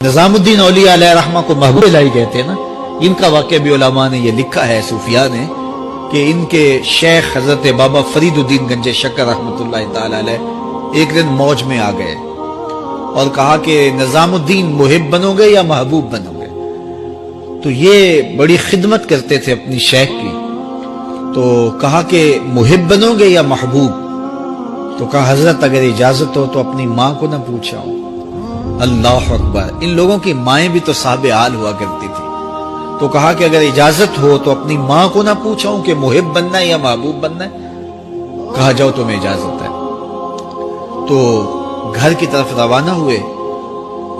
نظام الدین اولیاء علیہ رحمہ کو محبوب الہی کہتے ہیں نا. ان کا واقعہ بھی علماء نے یہ لکھا ہے، صوفیاء نے، کہ ان کے شیخ حضرت بابا فرید الدین گنج شکر رحمۃ اللہ تعالی علیہ ایک دن موج میں آ گئے اور کہا کہ نظام الدین محب بنو گے یا محبوب بنو گے؟ تو یہ بڑی خدمت کرتے تھے اپنی شیخ کی، تو کہا کہ محب بنو گے یا محبوب؟ تو کہا حضرت اگر اجازت ہو تو اپنی ماں کو نہ پوچھاؤں. اللہ اکبر! ان لوگوں کی مائیں بھی تو صاحب حال ہوا کرتی تھی. تو کہا کہ اگر اجازت ہو تو اپنی ماں کو نہ پوچھاؤں کہ محب بننا ہے یا محبوب بننا ہے؟ کہا جاؤ تمہیں اجازت ہے. تو گھر کی طرف روانہ ہوئے.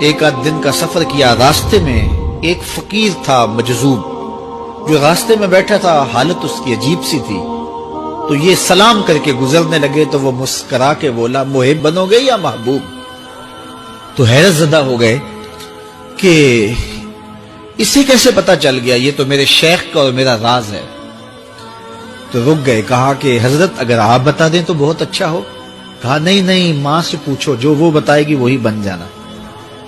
ایک آدھ دن کا سفر کیا. راستے میں ایک فقیر تھا مجذوب، جو راستے میں بیٹھا تھا. حالت اس کی عجیب سی تھی. تو یہ سلام کر کے گزرنے لگے تو وہ مسکرا کے بولا محب بنو گے یا محبوب؟ تو حیرت زدہ ہو گئے کہ اسے کیسے پتا چل گیا، یہ تو میرے شیخ کا اور میرا راز ہے. تو رک گئے. کہا کہ حضرت اگر آپ بتا دیں تو بہت اچھا ہو. کہا نہیں ماں سے پوچھو، جو وہ بتائے گی وہی بن جانا،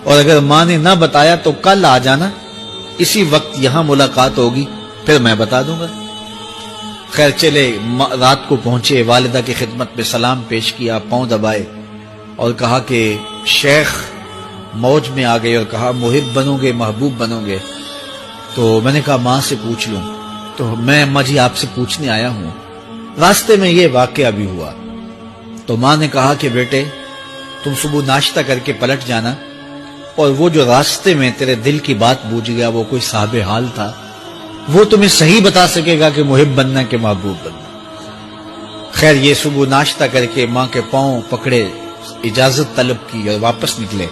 اور اگر ماں نے نہ بتایا تو کل آ جانا، اسی وقت یہاں ملاقات ہوگی، پھر میں بتا دوں گا. خیر چلے. رات کو پہنچے، والدہ کی خدمت میں سلام پیش کیا، پاؤں دبائے اور کہا کہ شیخ موج میں آ گئے اور کہا محب بنو گے محبوب بنو گے؟ تو میں نے کہا ماں سے پوچھ لوں. تو میں اماں جی آپ سے پوچھنے آیا ہوں، راستے میں یہ واقعہ بھی ہوا. تو ماں نے کہا کہ بیٹے تم صبح ناشتہ کر کے پلٹ جانا، اور وہ جو راستے میں تیرے دل کی بات بوجھ گیا وہ کوئی صاحب حال تھا، وہ تمہیں صحیح بتا سکے گا کہ محب بننا کہ محبوب بننا. خیر یہ صبح ناشتہ کر کے ماں کے پاؤں پکڑے، اجازت طلب کی اور واپس نکلے.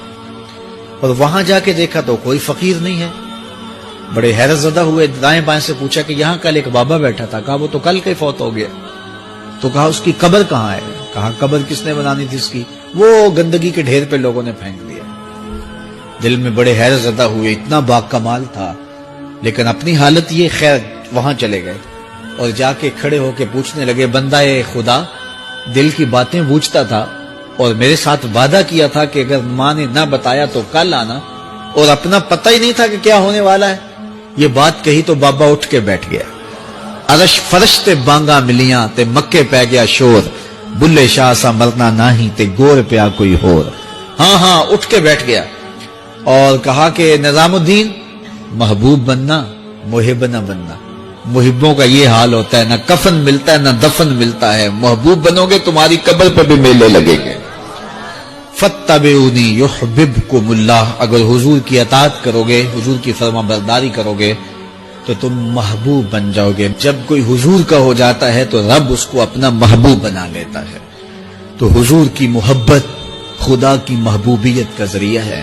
اور وہاں جا کے دیکھا تو کوئی فقیر نہیں ہے. بڑے حیرت زدہ ہوئے. دائیں بائیں سے پوچھا کہ یہاں کل ایک بابا بیٹھا تھا. کہا وہ تو کل کے فوت ہو گیا. تو کہا اس کی قبر کہاں ہے؟ کہا قبر کس نے بنانی تھی اس کی؟ وہ گندگی کے ڈھیر پہ لوگوں نے پھینک دیا. دل میں بڑے حیرت زدہ ہوئے. اتنا با کمال تھا، لیکن اپنی حالت یہ. خیر وہاں چلے گئے اور جا کے کھڑے ہو کے پوچھنے لگے بندہ خدا دل کی باتیں بوجھتا تھا اور میرے ساتھ وعدہ کیا تھا کہ اگر ماں نے نہ بتایا تو کل آنا، اور اپنا پتہ ہی نہیں تھا کہ کیا ہونے والا ہے. یہ بات کہی تو بابا اٹھ کے بیٹھ گیا. عرش فرش تے بانگا ملیاں تے مکے پہ گیا شور، بلے شاہ سا مرنا نہیں تے گور پیا کوئی ہور. ہاں اٹھ کے بیٹھ گیا اور کہا کہ نظام الدین محبوب بننا محب نہ بننا. محبوں کا یہ حال ہوتا ہے، نہ کفن ملتا ہے نہ دفن ملتا ہے. محبوب بنو گے تمہاری قبر پہ بھی میلے لگیں گے. فاتبعونی یحببکم اللہ. اگر حضور کی اطاعت کرو گے، حضور کی فرما برداری کرو گے تو تم محبوب بن جاؤ گے. جب کوئی حضور کا ہو جاتا ہے تو رب اس کو اپنا محبوب بنا لیتا ہے. تو حضور کی محبت خدا کی محبوبیت کا ذریعہ ہے.